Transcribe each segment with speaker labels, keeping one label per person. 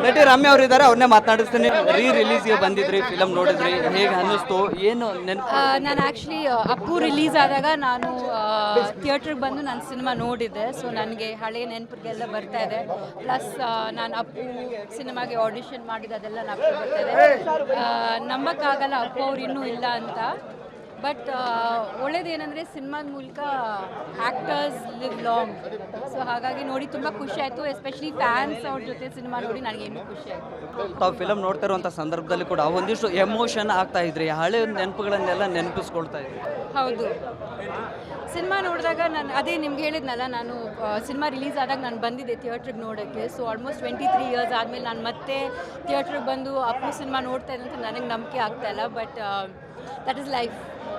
Speaker 1: ನಟಿ ರಮ್ಯ ಅವರು ಇದ್ದಾರೆ, ಅವ್ರನ್ನೇ ಮಾತನಾಡಿಸ್ತೀನಿ. ರಿಲೀಸ್ಗೆ ಬಂದಿದ್ರಿ, ಫಿಲಮ್ ನೋಡಿದ್ರಿ, ಹೇಗೆ ಅನ್ನಿಸ್ತು, ಏನು ನೆನಪು?
Speaker 2: ನಾನು ಆ್ಯಕ್ಚುಲಿ ಅಪ್ಪು ರಿಲೀಸ್ ಆದಾಗ ನಾನು ಥಿಯೇಟ್ರಿಗೆ ಬಂದು ನಾನು ಸಿನಿಮಾ ನೋಡಿದ್ದೆ. ಸೊ ನನಗೆ ಹಳೆಯ ನೆನಪಿಗೆಲ್ಲ ಬರ್ತಾ ಇದೆ. ಪ್ಲಸ್ ನಾನು ಅಪ್ಪು ಸಿನಿಮಾಗೆ ಆಡಿಷನ್ ಮಾಡಿದ್ದು ಅದೆಲ್ಲ ನಾಲ್ಕು ಬರ್ತಾ ಇದೆ. ನಂಬಕ್ಕಾಗಲ್ಲ ಅಪ್ಪು ಅವ್ರು ಇನ್ನೂ ಇಲ್ಲ ಅಂತ. ಬಟ್ ಒಳ್ಳೇದೇನೆಂದರೆ ಸಿನಿಮಾದ ಮೂಲಕ ಆ್ಯಕ್ಟರ್ಸ್ ಲಿವ್ ಲಾಂಗ್. ಸೊ ಹಾಗಾಗಿ ನೋಡಿ ತುಂಬ ಖುಷಿ ಆಯಿತು. ಎಸ್ಪೆಷಲಿ ಫ್ಯಾನ್ಸ್ ಅವ್ರ ಜೊತೆ ಸಿನಿಮಾ ನೋಡಿ ನನಗೆ ಇನ್ನೂ ಖುಷಿ ಆಯಿತು.
Speaker 1: ತಾವು ಫಿಲಮ್ ನೋಡ್ತಾ ಇರುವಂಥ ಸಂದರ್ಭದಲ್ಲಿ ಕೂಡ ಒಂದಿಷ್ಟು ಎಮೋಷನ್ ಆಗ್ತಾ ಇದ್ರಿ, ಹಳೆ ನೆನಪುಗಳನ್ನೆಲ್ಲ ನೆನಪಿಸ್ಕೊಳ್ತಾ ಇದ್ರಿ.
Speaker 2: ಹೌದು, ಸಿನಿಮಾ ನೋಡಿದಾಗ ನಾನು ಅದೇ ನಿಮ್ಗೆ ಹೇಳಿದ್ನಲ್ಲ, ನಾನು ಸಿನಿಮಾ ರಿಲೀಸ್ ಆದಾಗ ನಾನು ಬಂದಿದ್ದೆ ಥಿಯೇಟ್ರಿಗೆ ನೋಡೋಕ್ಕೆ. ಸೊ ಆಲ್ಮೋಸ್ಟ್ 23 ಇಯರ್ಸ್ ಆದಮೇಲೆ ನಾನು ಮತ್ತೆ ಥಿಯೇಟ್ರಿಗೆ ಬಂದು ಅಪ್ಪು ಸಿನಿಮಾ ನೋಡ್ತಾ ಇದ್ದೆ ಅಂತ ನನಗೆ ನಂಬಿಕೆ ಆಗ್ತಾ ಇಲ್ಲ. But that is life.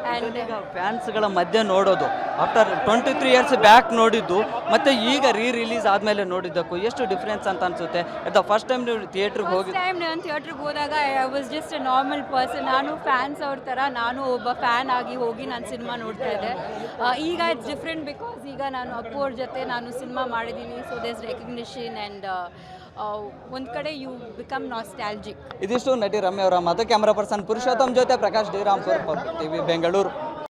Speaker 2: And
Speaker 1: ಈಗ ಫ್ಯಾನ್ಸ್ಗಳ ಮಧ್ಯೆ ನೋಡೋದು ಆಫ್ಟರ್ 23 ಇಯರ್ಸ್ ಬ್ಯಾಕ್ ನೋಡಿದ್ದು ಮತ್ತು ಈಗ ರಿಲೀಸ್ ಆದಮೇಲೆ ನೋಡಿದ್ದಕ್ಕೂ ಎಷ್ಟು ಡಿಫ್ರೆನ್ಸ್ ಅಂತ ಅನಿಸುತ್ತೆ? ದ ಫಸ್ಟ್ ಟೈಮ್ ನೀವು ಥಿಯೇಟ್ರಿಗೆ ಹೋಗಿ
Speaker 2: ಟೈಮ್ ನಾನು ಥಿಯೇಟ್ರಿಗೆ ಹೋದಾಗ I was just A normal person. ನಾನು ಫ್ಯಾನ್ಸ್ ಅವ್ರ ಥರ ನಾನು ಒಬ್ಬ ಫ್ಯಾನ್ ಆಗಿ ಹೋಗಿ ನಾನು ಸಿನಿಮಾ ನೋಡ್ತಾ ಇದ್ದೆ. ಈಗ ಇಟ್ಸ್ ಡಿಫ್ರೆಂಟ್ ಬಿಕಾಸ್ ಈಗ ನಾನು ಅಪ್ಪು ಅವ್ರ ಜೊತೆ ನಾನು ಸಿನಿಮಾ ಮಾಡಿದ್ದೀನಿ. ಸೊ ದೇಸ್ ರೆಕಗ್ನಿಷನ್ ಆ್ಯಂಡ್ ಒಂದು ಕಡೆ ಯು ಬಿಕಮ್ ನಾಸ್ಟ್ಯಾಲ್ಜಿಕ್.
Speaker 1: ಇದಿಷ್ಟು ನಟಿ ರಮ್ಯ ಅವರ ಮಾತು. ಕ್ಯಾಮ್ರಾ ಪರ್ಸನ್ ಪುರುಷೋತ್ತಮ್ ಜೊತೆ ಪ್ರಕಾಶ್ ಡಿ ರಾಂಪುರ್ ಟಿವಿ ಬೆಂಗಳೂರು.